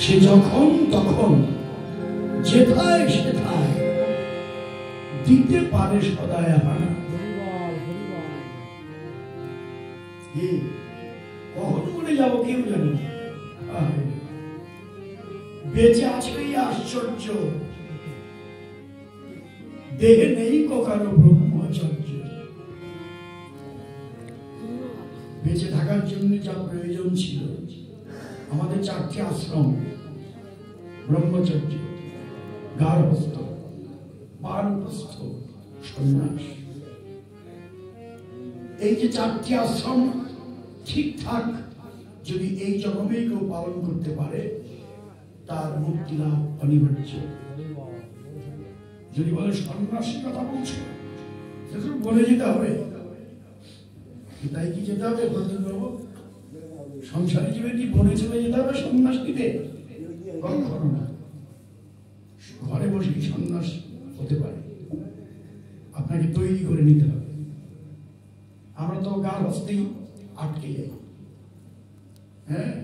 সে যখন তখন যেথায় সেথায় দিতে পারে সদায় হানা। কখন মরে যাবো কেউ জানি না। বেঁচে আছে আশ্চর্য, দেহে নেই কখনো ব্রহ্মচর্য। বেঁচে থাকার জন্য যা প্রয়োজন ছিল, আমাদের 4টি আশ্রম, ব্রহ্মচর্য, গার্হস্থ, বানপ্রস্থ, সন্ন্যাস। এই যে 4টি আশ্রম ঠিকঠাক যদি এই জন্মেই কেউ পালন করতে পারে, তার মুক্তি লাভ অনিবার্য। যদি বলে সন্ন্যাসীর কথা বলছো, বলে যেতে হবে। তাই কি যেতে হবে? সংসারী জীবনে কি বনে চলে যেতে হবে সন্ন্যাস নিতে? কখনো না। ঘরে বসেই সন্ন্যাস হতে পারে, আপনাকে তৈরি করে নিতে হবে। আমরা তো গার্হস্থ্যেই আটকে যাই। হ্যাঁ,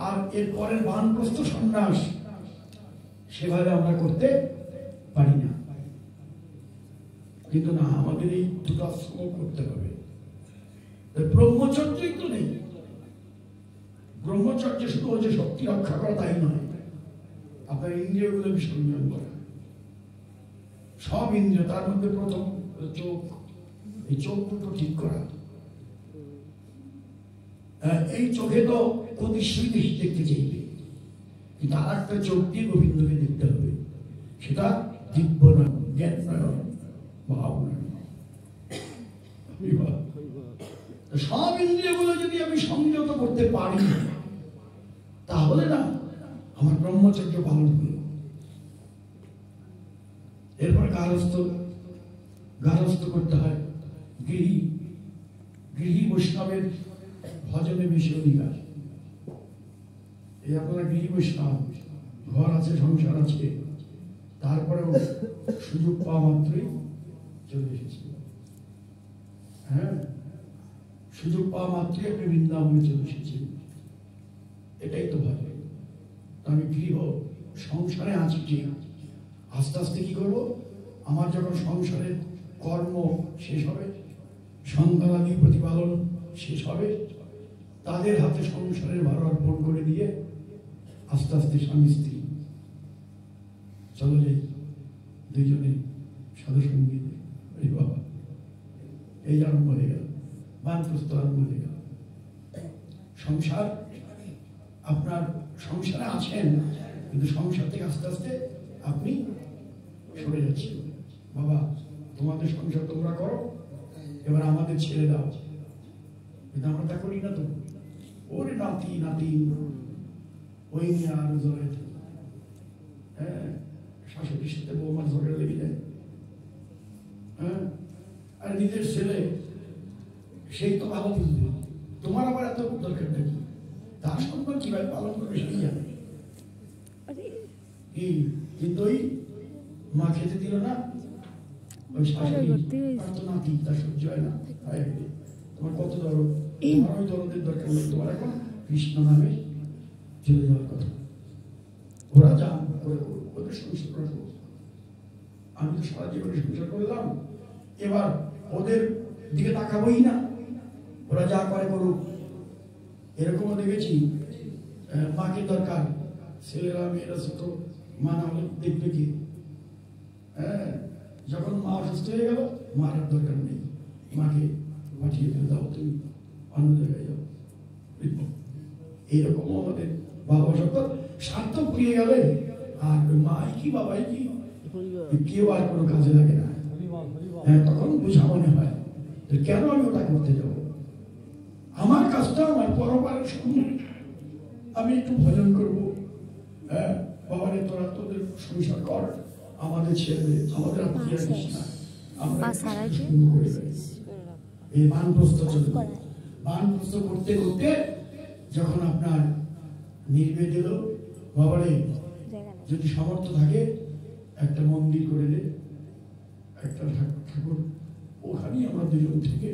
আর এর পরের বানপ্রস্থ সন্ন্যাস সেভাবে আমরা করতে পারি না। কিন্তু না, আমাদের এই দুটো আশ্রম করতে হবে। ব্রহ্মচর্যই তো নেই। ব্রহ্মচর্য শুধু যে শক্তি রক্ষা করা তাই নয়, আপনার ইন্দ্রিয়গুলো সংযম করা। সব ইন্দ্রিয়, তার মধ্যে প্রথম চোখ, এই চোখ দুটো ঠিক করা। এই চোখে তো প্রতিশ্রুতি দেখতে চাইবে, কিন্তু আর একটা চোখ দিয়ে গোবিন্দকে দেখতে হবে। সেটা দিব্য নয়, জ্ঞান নয়, ভাব নয়। সব ইন্দ্রিয়গুলো যদি আমি সংযত করতে পারি, তাহলে না আমার ব্রহ্মচর্য পালন হলো। এরপর গার্হস্থ করতে হয়। গৃহী বৈষ্ণবের ভজনে বেশি অধিকার। এই আপনারা গৃহী বৈষ্ণব, ঘর আছে, সংসার আছে, তারপরেও সুযোগ পাওয়া মাত্রই চলে এসেছে। হ্যাঁ, সুযোগ পাওয়া মাত্রই আপনি বৃন্দাবনে চলে এসেছেন। এটাই তো ভালো। আমি গৃহ সংসারে আছি ঠিক, আস্তে আস্তে কি করবো, আমার যখন সংসারের কর্ম শেষ হবে, সন্তানাদি প্রতিপালন শেষ হবে, তাদের হাতে সংসারের ভার অর্পণ করে দিয়ে আস্তে আস্তে স্বামী স্ত্রী চলে যাই দুইজনে সাধু সঙ্গীত। বাবা, এই আরম্ভ হয়ে গেল, বানপ্রস্থ আরম্ভ হয়ে গেল। সংসার, আপনার সংসারে আছেন, কিন্তু সংসার থেকে আস্তে আস্তে আপনি সরে যাচ্ছেন। বাবা, তোমাদের সংসার তোমরা করো, এবার আমাদের ছেড়ে দাও। কিন্তু আমরা তা করি না তো। ওরে নাতি নাতি ওই নিয়ে আরো জড়াই থাকে। হ্যাঁ, শাশুড়ির সাথে বৌমার ঝগড়া লেগে যায়। হ্যাঁ, আর নিজের ছেলে সেই তো ভালো বুঝবে, তোমার আবার এত দরকার নাকি? তার সম্মান কিভাবে পালন করবে সেই জানে। কিন্তু ওই মা খেতে দিল না, ওই শাশুড়ি তার তো নাতি, তার সহ্য হয় না। তোমার কত দরদ, তোমার ওই দরদের দরকার নেই, তোমার এখন কৃষ্ণ নামে চলে যাওয়ার কথা। ওরা যা করে করুক, ওদের সংসার করে করুক। আমি তো সারা জীবনে সংসার করলাম, এবার ওদের দিকে তাকাবোই না, ওরা যা করে করুক। এরকমও দেখেছি, মাকে দরকার, ছেলেরা মেয়েরা ছোট, মা না হলে দেখবে কি? হ্যাঁ, যখন মা অসুস্থ হয়ে গেল, মার আর দরকার নেই, মাকে পাঠিয়ে ফেলে দাও, তুমি অন্য জায়গায় যাও। এইরকমও আমাদের বাবা সত্য স্বার্থ পুড়িয়ে গেলে, আর মাই কি বাবাই কি কেউ আর কোনো কাজে লাগে না। হ্যাঁ, তখন বোঝা মনে হয় কেন আমি ওটা করতে যাব। আমার কাজটা আমার পরপারের সঙ্গে, আমি একটু ভজন করবো। হ্যাঁ, বাবারে তোরা তোদের সংসার কর, আমাদের ছেলে আমাদের আত্মীয় না, আমরা এই বানপ্রস্থ চলবে। বানপ্রস্থ করতে করতে যখন আপনার নির্বেদ এলো, বাবারে যদি সামর্থ্য থাকে একটা মন্দির করে দে, একটা ঠাকুর, ওখানেই আমরা দুজন থেকে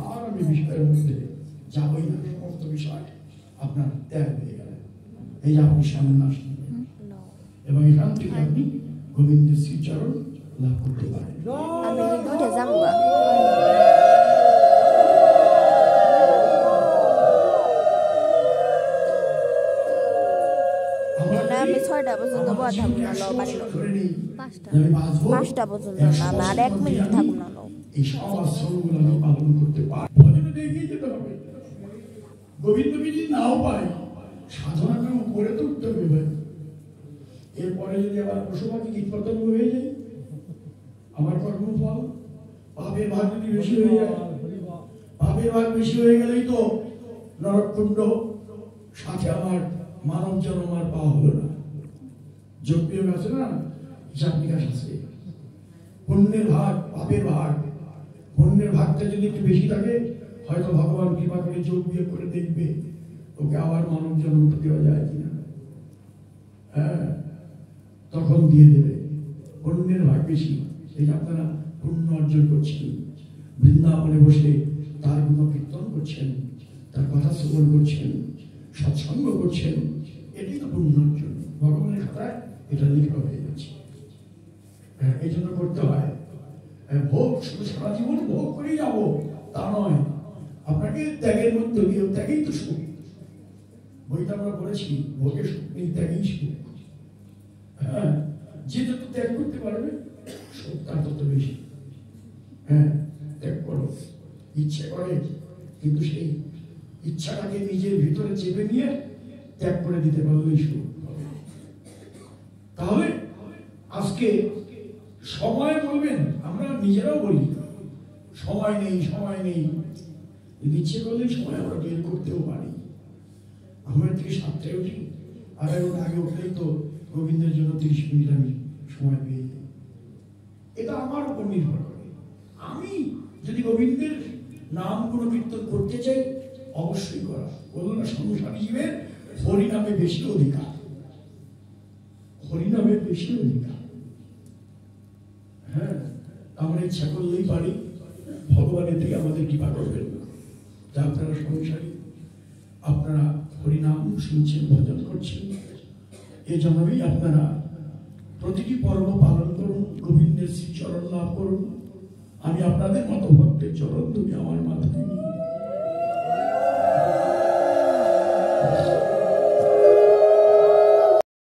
আর আমি বিষয়ের মধ্যে যাবই না, সমস্ত বিষয় আপনার ত্যাগ হয়ে গেল। এই যে আপনি সামনে আসেন এবং এখান থেকে আপনি গোবিন্দের শ্রীচরণ লাভ করতে পারেন। আমি দুইটা জামগা আমি 6টা পর্যন্ত বড় থাকুন না লো বাড়ি 5টা পর্যন্ত না আমি আর 1 মিনিট থাকুন না লো এই সব আশ্রমগুলো আমি পালন করতে পারি। ভজনে এগিয়ে যেতে হবে। গোবিন্দকে যদি নাও পাই সাধনা করে তো উঠতে হবে ভাই। এরপরে যদি আবার পশু পাখি কীটপতঙ্গ হয়ে যায় আমার কর্মফল পাপের ভাগ যদি বেশি হয়ে যায়, পাপের ভাগ বেশি হয়ে গেলেই তো নরককুণ্ড, সাথে আমার মানব জন্ম আর পাওয়া হলো না। যোগ বিয়োগ আছে না, হিসাব নিকাশ আছে। পুণ্যের ভাগ, পাপের ভাগ, পুণ্যের ভাগটা যদি একটু বেশি থাকে হয়তো ভগবান কৃপা করে যোগ বিয়োগ করে দেখবে ওকে আবার মানব জন্মটা দেওয়া যায় কিনা, হ্যাঁ তখন দিয়ে দেবে। পুণ্যের ভাগ বেশি, এই আপনারা পুণ্য অর্জন করছেন, বৃন্দাবনে বসে তার গুণ কীর্তন করছেন, তার কথা শ্রবণ করছেন, সৎসঙ্গ করছেন, এটি তো পুণ্য অর্জন। ভগবানের খাতায় এটা লিখা হয়ে যাচ্ছে। এই জন্য করতে হয়। ভোগ শুধু সারা জীবন ভোগ করেই যাবো তা নয়, আপনাকে ত্যাগের মধ্যে দিয়ে, ত্যাগেই তো সুখ। বইটা আমরা পড়েছি, ভোগের সুখ নেই, ত্যাগেই সুখ। হ্যাঁ, যে যত ত্যাগ করতে পারবে সুখ তার তত বেশি। হ্যাঁ, ত্যাগ করো, ইচ্ছে করে, কিন্তু সেই ইচ্ছাটাকে নিজের ভিতরে চেপে নিয়ে ত্যাগ করে দিতে পারলেই সুখ। তাহলে আজকে সময় বলবেন, আমরা নিজেরাও বলি সময় নেই, সময় নেই। ইচ্ছে করলে সময় আমরা বের করতেও পারি। আমার থেকে 7টায় উঠি, আধা ঘন্টা আগে উঠলেই তো গোবিন্দের জন্য 30 মিনিট আমি সময় পেয়ে যাই। এটা আমার উপর নির্ভর করে। আমি যদি গোবিন্দের নাম গুণ কীর্তন করতে চাই অবশ্যই করা। বলুন না, সংসারী জীবের হরিনামে বেশি অধিকার, হরিনামে বেশি অধিকার। হ্যাঁ, আমরা ইচ্ছা করলেই পারি, ভগবানের থেকে আমাদের কৃপা করবেন না। তা আপনারা সংসারী, আপনারা হরিনাম শুনছেন, ভজন করছেন, এই জন্যই আপনারা প্রতিটি পর্ব পালন করুন, গোবিন্দের শ্রীচরণ লাভ করুন। আমি আপনাদের মতো ভক্তের চরণ তুমি আমার মাথায় নিয়ে